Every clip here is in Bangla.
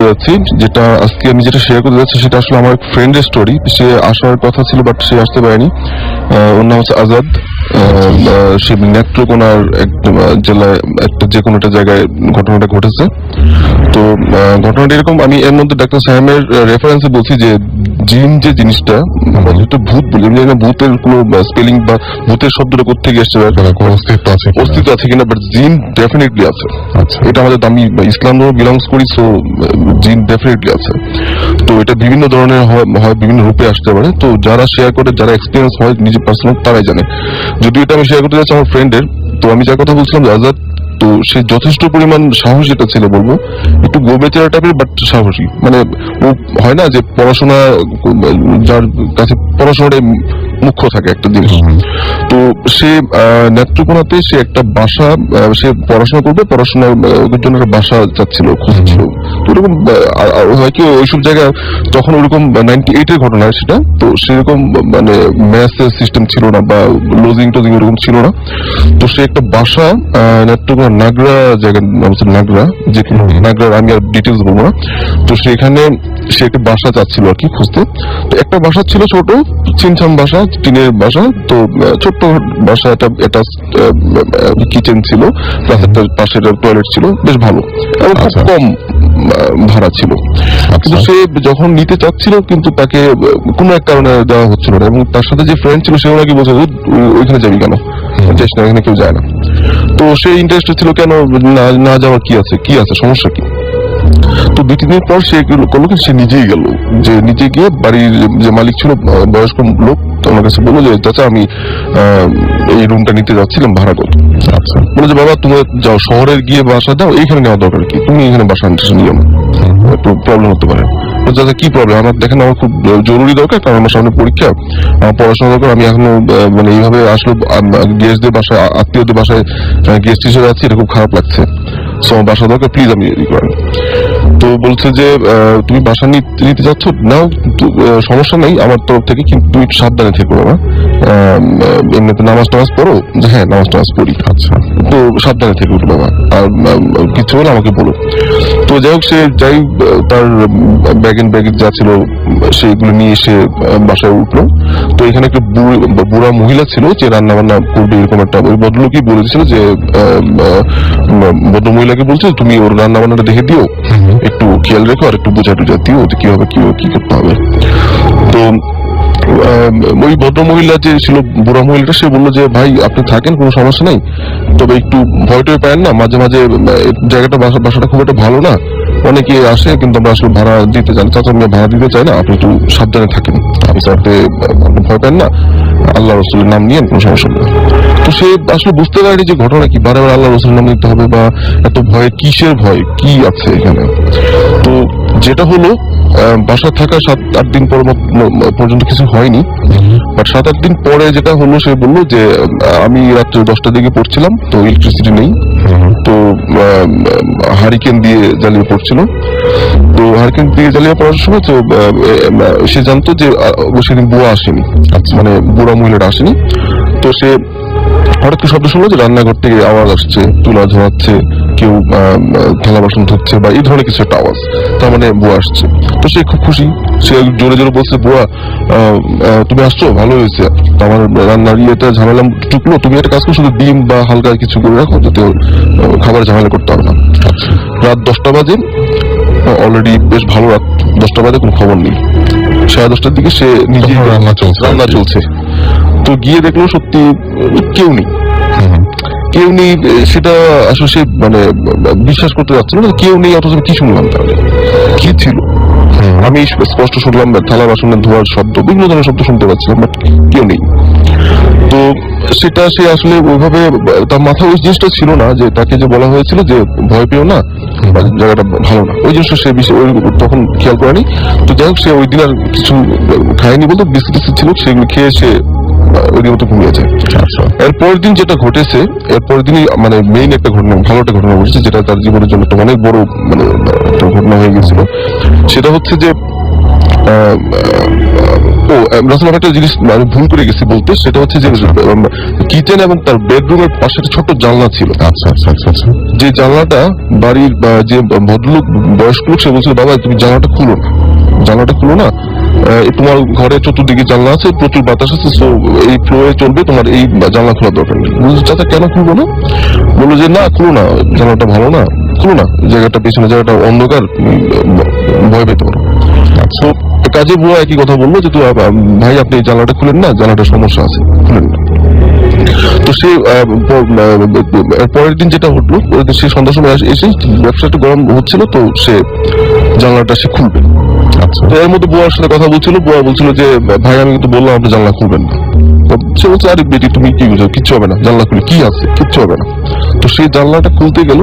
যাচ্ছি, যেটা আজকে আমি যেটা শেয়ার করতে যাচ্ছি সেটা আসলে আমার ফ্রেন্ডের স্টোরি। সে আসার কথা ছিল বাট সে আসতে পারেনি। ওর নাম হচ্ছে আজাদ। সে নেত্রকোনার জেলায় একটা যে কোনো একটা জায়গায় ঘটনাটা ঘটেছে। তো ঘটনাটা এরকম, আমি এর মধ্যে ডাক্তার সাহেবের রেফারেন্সে বলছি যে জিন যে জিনিসটা, যেটা ভূত বলি, আমি জানি না ভূতের কোনো স্পেলিং বা ভূতের শব্দটা কোথেকে এসছে, অস্তিত্ব আছে কিনা, বাট জিন ডেফিনেটলি আছে। এটা আমাদের, আমি ইসলাম ধর্ম বিলংস করি, সো জিন ডেফিনেটলি আছে। তো এটা বিভিন্ন ধরনের হয়, বিভিন্ন রূপে আসতে পারে। তো যারা শেয়ার করে, যারা এক্সপিরিয়েন্স হয় নিজে পার্সোনাল, তারাই জানে। যদিও এটা আমি শেয়ার করতে যাচ্ছি আমার ফ্রেন্ডের। তো আমি যার কথা বলছিলাম আজাদ, তো সে যথেষ্ট পরিমাণ সাহসী এটা ছিল বলবো, একটু গোবেচারা টাইপের বাট সাহসী। মানে ও হয় না যে পড়াশোনা, যার কাছে পড়াশোনাটাই মুখ্য থাকে একটা জিনিস। তো সে নেত্রকোনাতে সে একটা বাসা, সে পড়াশোনা করবে, পড়াশোনার জন্য একটা বাসা চাচ্ছিল, খুঁজছিল। তো এরকম হয় কি ওইসব জায়গায় তখন ওরকম 98 এর ঘটনা সেটা, তো সেরকম মানে ম্যাথের সিস্টেম ছিল না বা লজিং টজিং এরকম ছিল না। তো সে একটা বাসা নেত্রকোনা নাগরা জায়গা, নাগরা, যে নাগরার আমি আর ডিটেলস বলবো না। তো সেখানে সে একটা বাসা চাচ্ছিল আর কি খুঁজতে। তো একটা বাসা ছিল ছোট ছিমছাম বাসা, টিনের বাসা। তো ছোট্ট বাসা, এটা কিচেন ছিল, প্লাস একটা পাশে টয়লেট ছিল, বেশ ভালো এবং খুব কম ভাড়া ছিল। কিন্তু সে যখন নিতে চাচ্ছিল কিন্তু তাকে কোনো এক কারণে দেওয়া হচ্ছিল না, এবং তার সাথে যে ফ্রেন্ড ছিল সেও নাকি বলছে ওইখানে যাবি কেন, যাস না, এখানে কেউ যায় না। তো সে ইন্টারেস্টেড ছিল, কেন না যাওয়ার কি আছে, সমস্যা কি। তো 2-3 দিন পর সে করলো কি, সে নিজেই গেল, যে নিজে গিয়ে বাড়ির যে মালিক ছিল বয়স্ক লোক, আমার কাছে বললো যে চাচা আমি এই রুমটা নিতে যাচ্ছিলাম, ভাড়া কত। আচ্ছা, বলে যে বাবা তুমি যাও শহরে গিয়ে বাসা দাও, এইখানে নেওয়া দরকার কি, তুমি এখানে বাসা নিয়ে না, একটু প্রবলেম হতে পারে। দাদা কি প্রবলেম, আমার দেখেন আমার খুব জরুরি দরকার, কারণ আমার সামনে পরীক্ষা, আমার পড়াশোনা দরকার, আমি এখনো মানে এইভাবে আসলে গেস্টদের বাসায়, আত্মীয়দের বাসায় গেস্ট হিসেবে আছি, এটা খুব খারাপ লাগছে, সো আমার বাসা দরকার, প্লিজ আমি করেন। তো বলছে যে তুমি বাসা নিতে যাচ্ছ নাও, সমস্যা নেই আমার তরফ থেকে, কিন্তু তুমি সাবধানে থেকো বাবা, এমনিতে নামাজ টামাজ পড়ো, যে হ্যাঁ নামাজ টামাজ পড়ি, আচ্ছা তো সাবধানে থেকো বাবা, আর কিছু হলে আমাকে বলো। তো যাই হোক, সে যাই তার ব্যাগ যা ছিল সেগুলো নিয়ে এসে বাসায় উঠলো। তো এখানে একটা বুড়া মহিলা ছিল যে রান্না বান্না করবে, এরকম একটা, ওই ভদ্রলোকই বলেছিল যে ভদ্র মহিলাকে বলছে তুমি ওর রান্না বান্নাটা দেখে দিও, একটু খেয়াল রেখো, আর একটু বোঝা টুজা দিও কিভাবে কি করতে হবে। তো ওই ভদ্র মহিলা যে ছিল, বুড়া মহিলাটা, সে বললো যে ভাই আপনি থাকেন, কোনো সমস্যা নেই, তবে একটু ভয়টয় পায়েন না, মাঝে মাঝে জায়গাটা বাসাটা খুব একটা ভালো না, অনেকে আসে কিন্তু আমরা আসলে ভাড়া দিতে চাই না, চাচা আমরা ভাড়া দিতে চাই না, আপনি একটু সাবধানে থাকেন, আপনি ভয় পান না, আল্লাহ রসুলের নাম নিয়ে কোনো সমস্যা নেই। তো সে আসলে বুঝতে পারেনি যে ঘটনা কি, বারে আল্লাহ রসুলের নাম নিতে হবে, বা এত ভয় কিসের, ভয় কি আছে এখানে। তো যেটা হলো, বাসা থাকা 7-8 দিন পর্যন্ত কিছু হয়নি, বাট 7-8 দিন পরে যেটা হলো, সে বললো যে আমি রাত্রে 10টার দিকে পড়ছিলাম, তো ইলেকট্রিসিটি নেই, তো হারিকেন দিয়ে জ্বালিয়ে পড়ছিল। তো হারিকেন দিয়ে জ্বালিয়ে পড়ার সময় তো সে জানতো যে সেদিন বুয়া আসেনি, মানে বুড়া মহিলাটা আসেনি। তো সে হঠাৎ করে শব্দ শুনলো যে রান্নাঘর থেকে আওয়াজ আসছে, চুলা ধরাচ্ছে, কেউ থালা বাসন ধুচ্ছে, বা এই ধরনের কিছু একটা আওয়াজ, তার মানে বুয়া আসছে। তো সে খুব খুশি, সে জোরে জোরে বলছে বুয়া তুমি আসছো, ভালো হয়েছে, আমার রান্নার ইয়েতে ঝামেলা টুকলো, তুমি একটা কাজ করো, শুধু ডিম বা হালকা কিছু করে রাখো, যাতে খাবার ঝামেলা করতে হবে না। রাত 10টা বাজে, অলরেডি বেশ ভালো রাত, 10টা বাজে, কোনো খবর নেই। 10:30টার দিকে সে নিজে রান্না চলছে। তো গিয়ে দেখলো সত্যি কেউ নেই, সেটা আসলে সে মানে বিশ্বাস করতে যাচ্ছিল না, কেউ নেই, অথচ কি শুনলাম, তাহলে কি ছিল। আমি স্পষ্ট শুনলাম থালা বাসনের ধোয়ার শব্দ, বিভিন্ন ধরনের শব্দ শুনতে পাচ্ছিলাম, বাট কেউ নেই। তো সেটা সে আসলে ওইভাবে, তার মাথায় ওই জিনিসটা ছিল না যে তাকে যে বলা হয়েছিল যে ভয় পেও না, জায়গাটা ভালো না, ওই জিনিসটা সে তখন খেয়াল করেনি। তো যাই হোক, সে ওই দিন আর কিছু খায়নি, বলতে বিস্কুট ছিল, সেগুলো খেয়ে সে ওই মতো ঘুমিয়ে যায়। এরপরের দিন যেটা ঘটেছে, এরপরের দিনই মানে মেইন একটা ঘটনা, ভালো একটা ঘটনা ঘটেছে, যেটা তার জীবনের জন্য একটা অনেক বড় মানে একটা ঘটনা হয়ে গেছিল। সেটা হচ্ছে যে রাসেল একটা জিনিস আমি ভুল করে গেছি বলতে, সেটা হচ্ছে যে কিচেন এবং তার বেডরুমের পাশে একটা ছোট জানলা ছিল। আচ্ছা আচ্ছা আচ্ছা আচ্ছা। যে জানলাটা বাড়ির যে ভদ্রলোক বয়স্ক লোক, সে বলছিল বাবা তুমি জানলাটা খুলো না, জানলাটা খুলো না, তোমার ঘরে চতুর্দিকে জানলা আছে, প্রচুর বাতাস আছে, সো এই ফ্লোয়ে চলবে, তোমার এই জানলা খোলা দরকার নেই। বলছি চাচা কেন খুলবো না? বললো যে না খুলো না, জানলাটা ভালো না, খুলো না, জায়গাটা পেছনে জায়গাটা অন্ধকার, ভয় পেতে পারো। তো কাজে বুয়া একই কথা বললো যে ভাই আপনি এই জানলাটা খুলেন না, জানলাটা সমস্যা আছে, খুলেন না। তো সে পরের দিন যেটা ঘটলো, সে সন্ধ্যার সময় এসে ব্যবসাটা গরম হচ্ছিল, তো সে জানলাটা সে খুলবে। আচ্ছা। তো এর মধ্যে বুয়ার সাথে কথা বলছিল, বুয়া বলছিল যে ভাই আমি কিন্তু বললাম আপনি জানলা খুলবেন না। সে বলছে আরে বেটি তুমি কি বুঝো, কিচ্ছু হবে না, জানলা খুলে কি আছে, কিচ্ছু হবে না। তো সেই জানলাটা খুলতে গেল,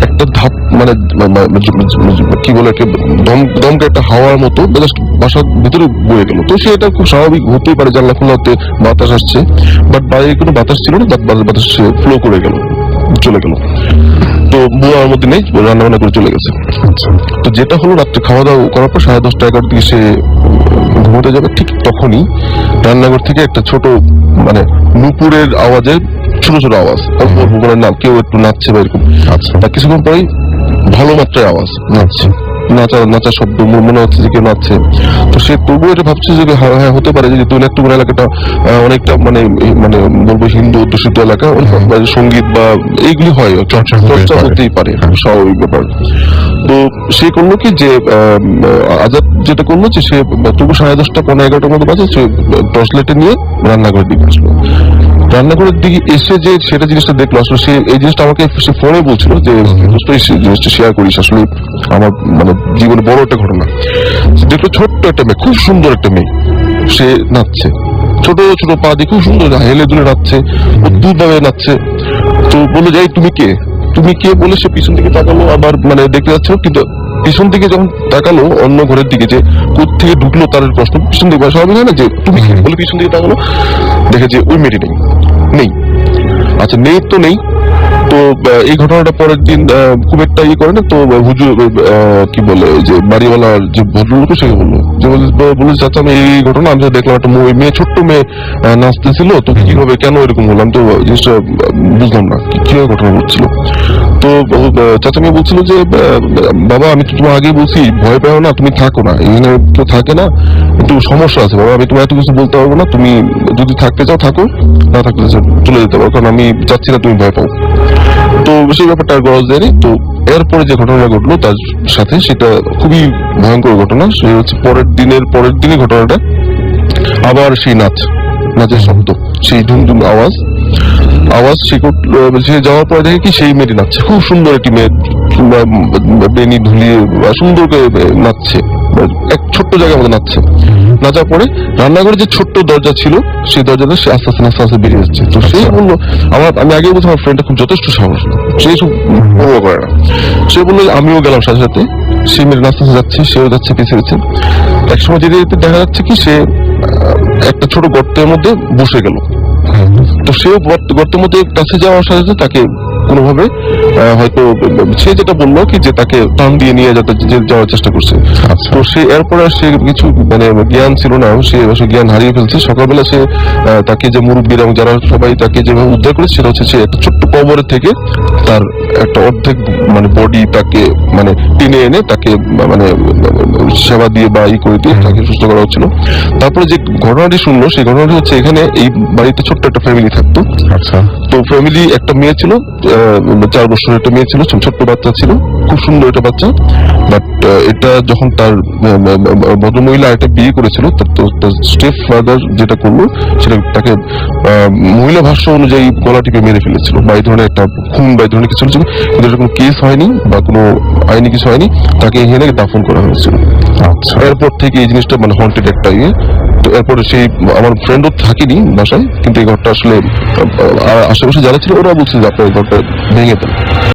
একটা ধাপ মানে কি বলে দমকে একটা হাওয়ার মতো বাসার ভিতরে বয়ে গেল। তো সে এটা খুব স্বাভাবিক হতেই পারে, জানলা খোলা হতে বাতাস আসছে, বাট বাইরে কোনো বাতাস ছিল না, বাতাস ফ্লো করে গেল, চলে গেল। তো বুয়ার মধ্যে নেই, রান্না বান্না করে চলে গেছে। তো যেটা হলো রাত্রে খাওয়া দাওয়া করার পর 10:30 11টার দিকে সে ঘুমোতে যাবে, ঠিক তখনই রান্নাঘর থেকে একটা ছোট মানে নুপুরের আওয়াজে ছোট ছোট আওয়াজ, মানে না কেউ একটু নাচছে বা এরকম। আচ্ছা। তার কিছুক্ষণ পরেই ভালো মাত্রায় আওয়াজ, নাচা শব্দ, মনে হচ্ছে যে কেউ নাচছে। তো সে তবুও এটা ভাবছে যে হ্যাঁ হতে পারে যে দৌলতপুর এলাকাটা অনেকটা মানে মানে বলবো হিন্দু অধ্যুষিত এলাকা, সঙ্গীত বা এইগুলি হয়, চর্চা হতেই পারে, স্বাভাবিক ব্যাপার। তো সে করলো কি যে আজাদ যেটা করলো যে সে তবু 10:30 পৌনে 11টার মতো বাজে, সে টর্চ লাইটে নিয়ে রান্নাঘরের দিকে আসলো। রান্নাঘরের দিকে এসে যে সেটা জিনিসটা দেখলো, আসলে সে এই জিনিসটা আমাকে সে ফোনে বলছিল যে জিনিসটা শেয়ার করিস, আসলে আমার মানে জীবনে বড় একটা ঘটনা। দেখলো ছোট্ট একটা মেয়ে, খুব সুন্দর একটা মেয়ে, সে নাচছে, ছোট ছোট পা দিয়ে খুব সুন্দর হেলে দুলে নাচছে, অদ্ভুত ভাবে নাচছে। তো বলে যাই তুমি কে, তুমি কে বলে সে পিছন দিকে তাকালো, আবার মানে দেখতে যাচ্ছে, কিন্তু পিছন দিকে যখন তাকালো অন্য ঘরের দিকে যে কোথেকে ঢুকলো তার প্রশ্ন, পিছন দিকে স্বাভাবিক হয় না যে তুমি কে বলে পিছন দিকে তাকালো, দেখে যে ওই মেয়েটি নেই। আচ্ছা নেই তো নেই। তো এই ঘটনাটা পরের দিন খুব একটা ইয়ে করে না, তো হুজুর কি বলে যে বাড়িওয়ালার যে ভদ্রলোক সে বললো যে বলে চাচা আমি এই ঘটনা আমি দেখলাম একটা মেয়ে, ছোট্ট মেয়ে নাচতেছিল, তো কিভাবে কেন এরকম হলাম, তো জিনিসটা বুঝলাম না কিভাবে ঘটনা ঘটছিল। তো চাচা মেয়ে বলছিল যে বাবা আমি তো তোমার আগে বলছি ভয় পেও না, তুমি থাকো না, এখানে কেউ থাকে না, একটু সমস্যা আছে বাবা, আমি তোমার এত কিছু বলতে পারবো না, তুমি যদি থাকতে চাও থাকো, না থাকতে চলে যেতে পারো, কারণ আমি চাচ্ছি না তুমি ভয় পাও। তো সেই ব্যাপারটা আর গরজ দেয়নি। তো এরপরে যে ঘটনা ঘটলো তার সাথে, সেটা খুবই ভয়ঙ্কর ঘটনা। সে হচ্ছে পরের দিনই ঘটনাটা আবার সেই নাচের শব্দ, সেই ধুমধুম আওয়াজ সে যাওয়ার পরে দেখে কি সেই মেয়েটি নাচছে, খুব সুন্দর একটি মেয়ে, বেনি ধুলিয়ে সুন্দর করে নাচছে, এক ছোট্ট জায়গার মধ্যে নাচছে। নাচার পরে রান্নাঘরে যে ছোট্ট দরজা ছিল সেই দরজাটা সে আস্তে আস্তে বেরিয়ে যাচ্ছে। তো সে বললো আমি আগে বলছি আমার ফ্রেন্ডটা খুব যথেষ্ট সাহস, সে সব পরোয়া করে না। সে বললো আমিও গেলাম সাথে সাথে, সে মেয়ের নাচতে যাচ্ছে, সেও যাচ্ছে পিছিয়ে গেছে। একসময় যেতে যেতে দেখা যাচ্ছে কি সে একটা ছোট গর্তের মধ্যে বসে গেল। তো সেও গর্তের মধ্যে কাছে যাওয়ার সাথে সাথে তাকে কোনোভাবে হয়তো সে যেটা বললো কি যে তাকে টান দিয়ে নিয়ে যাওয়ার চেষ্টা করছে। তো সে এরপরে সে কিছু মানে জ্ঞান ছিল না, সে জ্ঞান হারিয়ে ফেলছে। সকালবেলা সে তাকে যে মুরব্বীরা এবং যারা সবাই তাকে যেভাবে উদ্ধার করেছে সেটা হচ্ছে সে একটা ছোট্ট কবরের থেকে তার একটা অর্ধেক মানে বডি তাকে মানে টেনে এনে তাকে মানে সেবা দিয়ে বা করে দিয়ে তাকে সুস্থ করা হচ্ছিল। তারপরে যে ঘটনাটি শুনলো সেই ঘটনাটি হচ্ছে এখানে এই বাড়িতে ছোট্ট একটা ফ্যামিলি থাকতো। আচ্ছা। তো ফ্যামিলি একটা মেয়ে ছিল, 4 বছরের একটা মেয়ে ছিল, ছোট্ট বাচ্চা ছিল, খুব সুন্দর একটা বাচ্চা। বাট এটা যখন তার ভদ্রমহিলা একটা বিয়ে করেছিল, তার স্টেপ ফাদার যেটা করলো সেটা তাকে মহিলা ভাষ্য অনুযায়ী গলা টিপে মেরে ফেলেছিল, বা এই ধরনের একটা খুন বা এই ধরনের কিছু ছিল, কিন্তু এটা কোনো কেস হয়নি বা কোনো আইনি কিছু হয়নি, তাকে এখানে দাফন করা হয়েছিল। আচ্ছা। এরপর থেকে এই জিনিসটা মানে হন্টেড একটা ইয়ে। তো এরপরে সেই আমার ফ্রেন্ডও থাকেনি বাসায়, কিন্তু এই ঘরটা আসলে আশেপাশে যারা ছিল ওরা বলছে যে আপনার ঘরটা ভেঙে দেন।